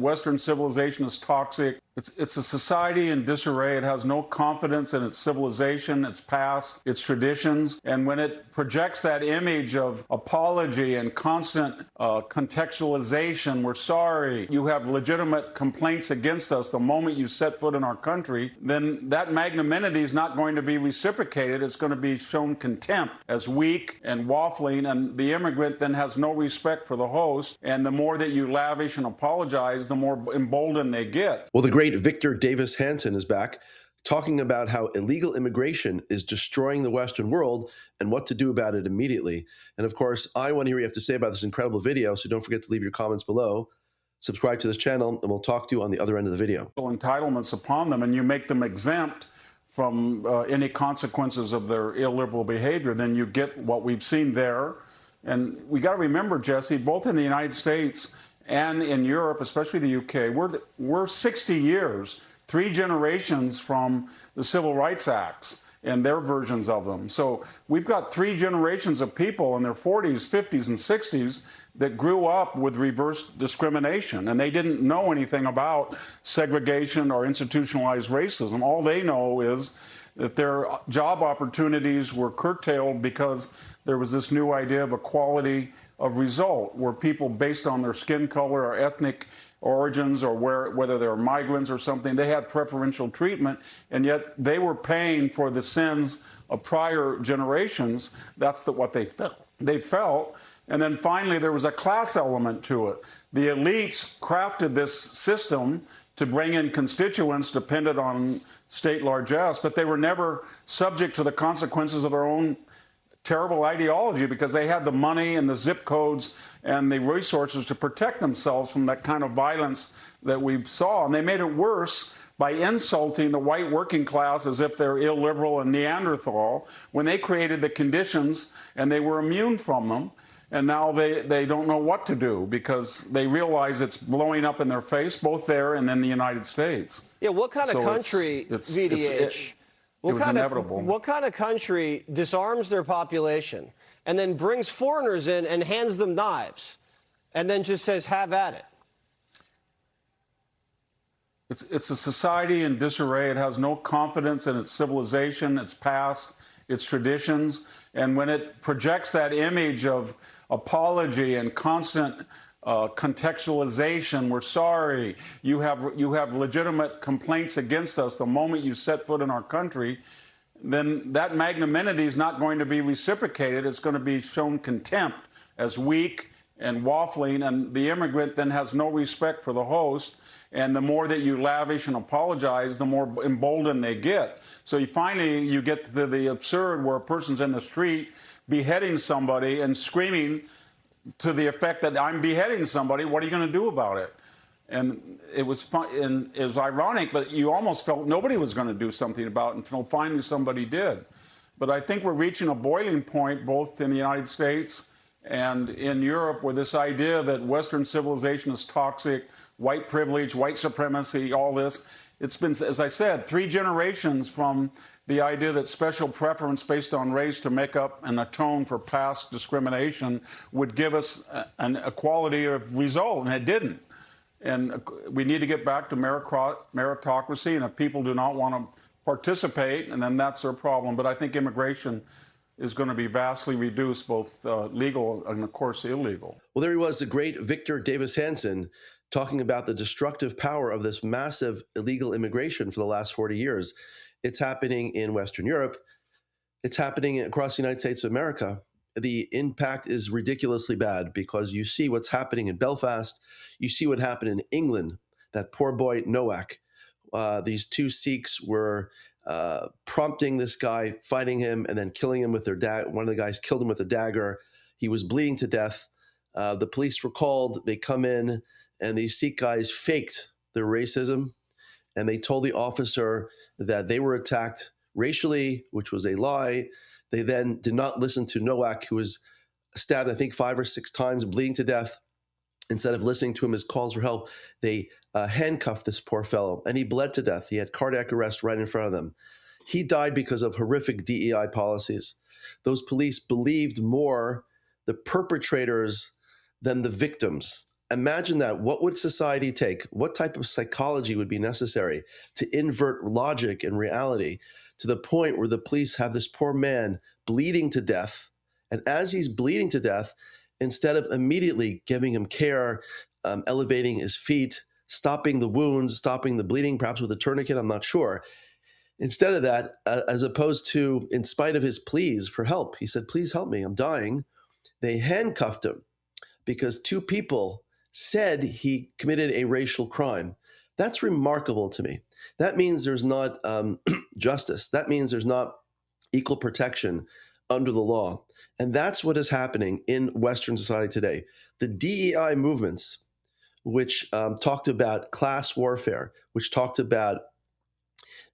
Western civilization is toxic. It's a society in disarray. It has no confidence in its civilization, its past, its traditions. And when it projects that image of apology and constant contextualization, we're sorry, you have legitimate complaints against us the moment you set foot in our country, then that magnanimity is not going to be reciprocated. It's going to be shown contempt as weak and waffling, and the immigrant then has no respect for the host. And the more that you lavish and apologize, the more emboldened they get. Well, the great Victor Davis Hanson is back, talking about how illegal immigration is destroying the Western world and what to do about it immediately. And of course, I want to hear what you have to say about this incredible video, so don't forget to leave your comments below. Subscribe to this channel, and we'll talk to you on the other end of the video. Entitlements upon them, and you make them exempt from any consequences of their illiberal behavior, then you get what we've seen there. And we got to remember, Jesse, both in the United States and in Europe, especially the UK, we're 60 years, 3 generations from the Civil Rights Acts and their versions of them. So we've got 3 generations of people in their 40s, 50s, and 60s that grew up with reverse discrimination, and they didn't know anything about segregation or institutionalized racism. All they know is that their job opportunities were curtailed because there was this new idea of equality of result, where people, based on their skin color or ethnic origins or whether they're migrants or something, they had preferential treatment, and yet they were paying for the sins of prior generations. That's what they felt. And then finally, there was a class element to it. The elites crafted this system to bring in constituents dependent on state largesse, but they were never subject to the consequences of their own terrible ideology, because they had the money and the zip codes and the resources to protect themselves from that kind of violence that we saw. And they made it worse by insulting the white working class as if they're illiberal and Neanderthal, when they created the conditions and they were immune from them. And now they don't know what to do, because they realize it's blowing up in their face, both there and in the United States. Yeah, what kind of country, VDH? It was inevitable. What kind of country disarms their population and then brings foreigners in and hands them knives and then just says, have at it? It's a society in disarray. It has no confidence in its civilization, its past, its traditions. And when it projects that image of apology and constant contextualization, we're sorry, you have legitimate complaints against us the moment you set foot in our country, then that magnanimity is not going to be reciprocated. It's going to be shown contempt as weak and waffling, and the immigrant then has no respect for the host. And the more that you lavish and apologize, the more emboldened they get. So finally you get to the absurd where a person's in the street beheading somebody and screaming to the effect that, I'm beheading somebody, what are you going to do about it? And it was fun, and it was ironic, but you almost felt nobody was going to do something about it until finally somebody did. But I think we're reaching a boiling point, both in the United States and in Europe, where this idea that Western civilization is toxic, white privilege, white supremacy, all this, it's been, as I said, 3 generations from the idea that special preference based on race to make up and atone for past discrimination would give us an equality of result, and it didn't. And we need to get back to meritocracy, and if people do not want to participate, and then that's their problem. But I think immigration is going to be vastly reduced, both legal and, of course, illegal. Well, there he was, the great Victor Davis Hanson, talking about the destructive power of this massive illegal immigration for the last 40 years. It's happening in Western Europe. It's happening across the United States of America. The impact is ridiculously bad, because you see what's happening in Belfast. You see what happened in England, that poor boy Nowak. These 2 Sikhs were prompting this guy, fighting him, and then killing him with their dagger. One of the guys killed him with a dagger. He was bleeding to death. The police were called. They come in, and these Sikh guys faked their racism, and they told the officer that they were attacked racially, which was a lie. They then did not listen to Nowak, who was stabbed, I think, 5 or 6 times, bleeding to death. Instead of listening to him, his calls for help, they handcuffed this poor fellow, and he bled to death. He had cardiac arrest right in front of them. He died because of horrific DEI policies. Those police believed more the perpetrators than the victims. Imagine that. What would society take? What type of psychology would be necessary to invert logic and reality to the point where the police have this poor man bleeding to death? And as he's bleeding to death, instead of immediately giving him care, elevating his feet, stopping the wounds, stopping the bleeding, perhaps with a tourniquet, I'm not sure. Instead of that, as opposed to, in spite of his pleas for help, he said, please help me, I'm dying. They handcuffed him because two people said he committed a racial crime. That's remarkable to me. That means there's not justice. That means there's not equal protection under the law. And that's what is happening in Western society today. The DEI movements, which talked about class warfare, which talked about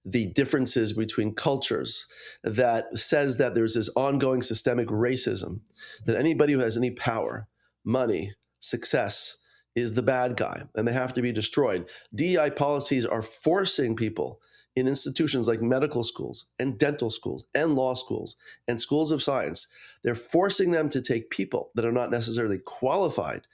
the differences between cultures, that says that there's this ongoing systemic racism, that anybody who has any power, money, success is the bad guy, and they have to be destroyed. DEI policies are forcing people in institutions like medical schools and dental schools and law schools and schools of science. They're forcing them to take people that are not necessarily qualified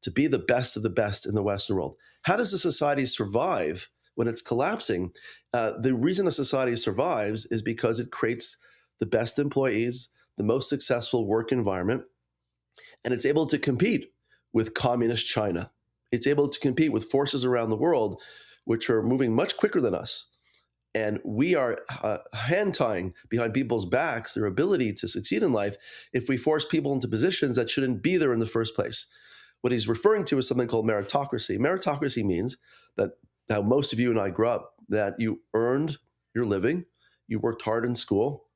to be the best of the best in the Western world. How does a society survive when it's collapsing? The reason a society survives is because it creates the best employees, the most successful work environment, and it's able to compete with communist China. It's able to compete with forces around the world which are moving much quicker than us. And we are hand tying behind people's backs their ability to succeed in life if we force people into positions that shouldn't be there in the first place. What he's referring to is something called meritocracy. Meritocracy means that how most of you and I grew up, that you earned your living, you worked hard in school,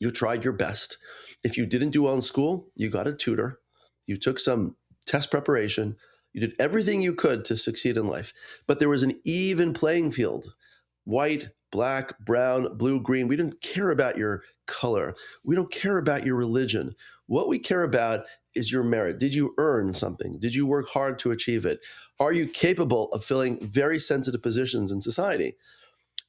you tried your best. If you didn't do well in school, you got a tutor, you took some test preparation, you did everything you could to succeed in life. But there was an even playing field. White, black, brown, blue, green. We didn't care about your color. We don't care about your religion. What we care about is your merit. Did you earn something? Did you work hard to achieve it? Are you capable of filling very sensitive positions in society?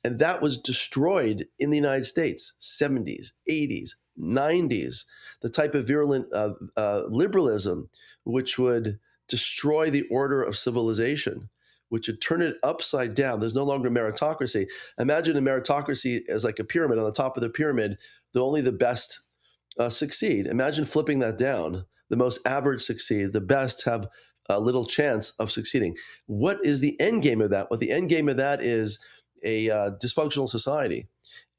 And that was destroyed in the United States, 70s, 80s, 90s, the type of virulent liberalism which would destroy the order of civilization, which would turn it upside down. There's no longer meritocracy. Imagine a meritocracy as like a pyramid. On the top of the pyramid, only the best succeed. Imagine flipping that down. The most average succeed. The best have a little chance of succeeding. What is the end game of that? Well, the end game of that is a dysfunctional society.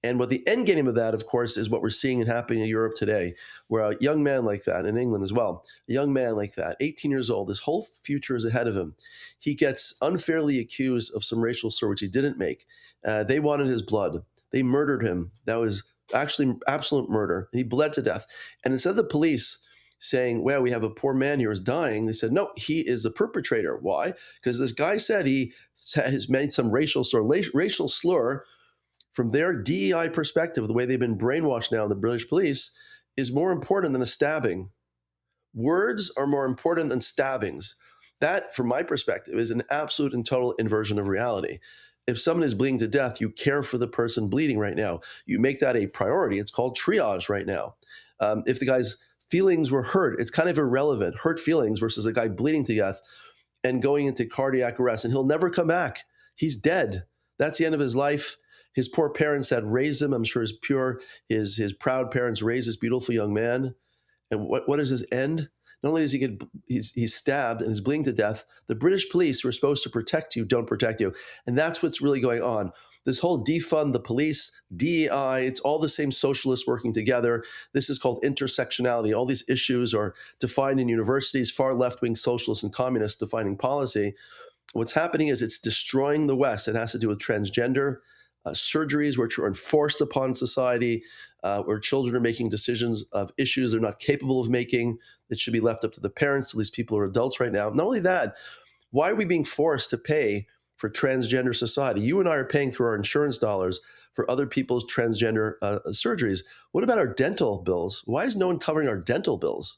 And what the end game of that, of course, is what we're seeing and happening in Europe today, where a young man like that, in England as well, a young man like that, 18 years old, his whole future is ahead of him. He gets unfairly accused of some racial slur, which he didn't make. They wanted his blood. They murdered him. That was actually absolute murder. He bled to death. And instead of the police saying, well, we have a poor man here who's dying, they said, no, he is the perpetrator. Why? Because this guy said he has made some racial slur. From their DEI perspective, the way they've been brainwashed now in the British police, is more important than a stabbing. Words are more important than stabbings. That, from my perspective, is an absolute and total inversion of reality. If someone is bleeding to death, you care for the person bleeding right now. You make that a priority. It's called triage right now. If the guy's feelings were hurt, it's kind of irrelevant. Hurt feelings versus a guy bleeding to death and going into cardiac arrest, and he'll never come back. He's dead. That's the end of his life. His poor parents had raised him. I'm sure his his proud parents raised this beautiful young man. And what is his end? Not only does he's stabbed and is bleeding to death, the British police who are supposed to protect you don't protect you. And that's what's really going on. This whole defund the police, DEI, it's all the same socialists working together. This is called intersectionality. All these issues are defined in universities, far left-wing socialists and communists defining policy. What's happening is it's destroying the West. It has to do with transgender surgeries, which are enforced upon society, where children are making decisions of issues they're not capable of making. It should be left up to the parents. At least people are adults right now. Not only that, why are we being forced to pay for transgender society? You and I are paying through our insurance dollars for other people's transgender surgeries. What about our dental bills? Why is no one covering our dental bills?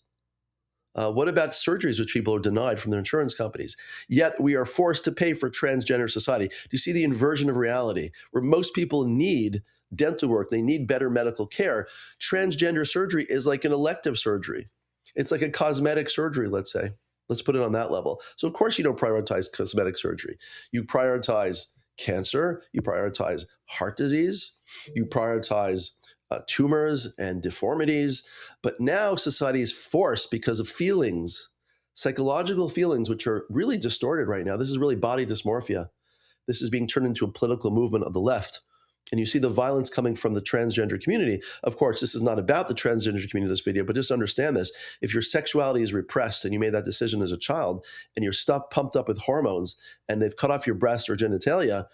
What about surgeries which people are denied from their insurance companies? Yet we are forced to pay for transgender society. Do you see the inversion of reality? Where most people need dental work, they need better medical care. Transgender surgery is like an elective surgery. It's like a cosmetic surgery, let's say. Let's put it on that level. So of course you don't prioritize cosmetic surgery. You prioritize cancer, you prioritize heart disease, you prioritize tumors and deformities. But now society is forced because of feelings, psychological feelings, which are really distorted right now. This is really body dysmorphia. This is being turned into a political movement of the left. And you see the violence coming from the transgender community. Of course, this is not about the transgender community, this video, but just understand this. If your sexuality is repressed and you made that decision as a child and you're stuff pumped up with hormones and they've cut off your breast or genitalia,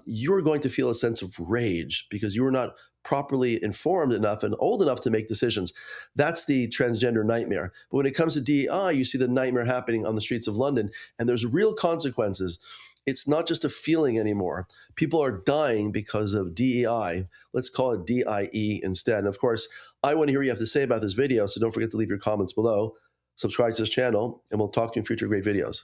you're going to feel a sense of rage because you were not properly informed enough and old enough to make decisions. That's the transgender nightmare. But when it comes to DEI, you see the nightmare happening on the streets of London, and there's real consequences. It's not just a feeling anymore. People are dying because of DEI. Let's call it DIE instead. And of course, I want to hear what you have to say about this video, so don't forget to leave your comments below. Subscribe to this channel, and we'll talk to you in future great videos.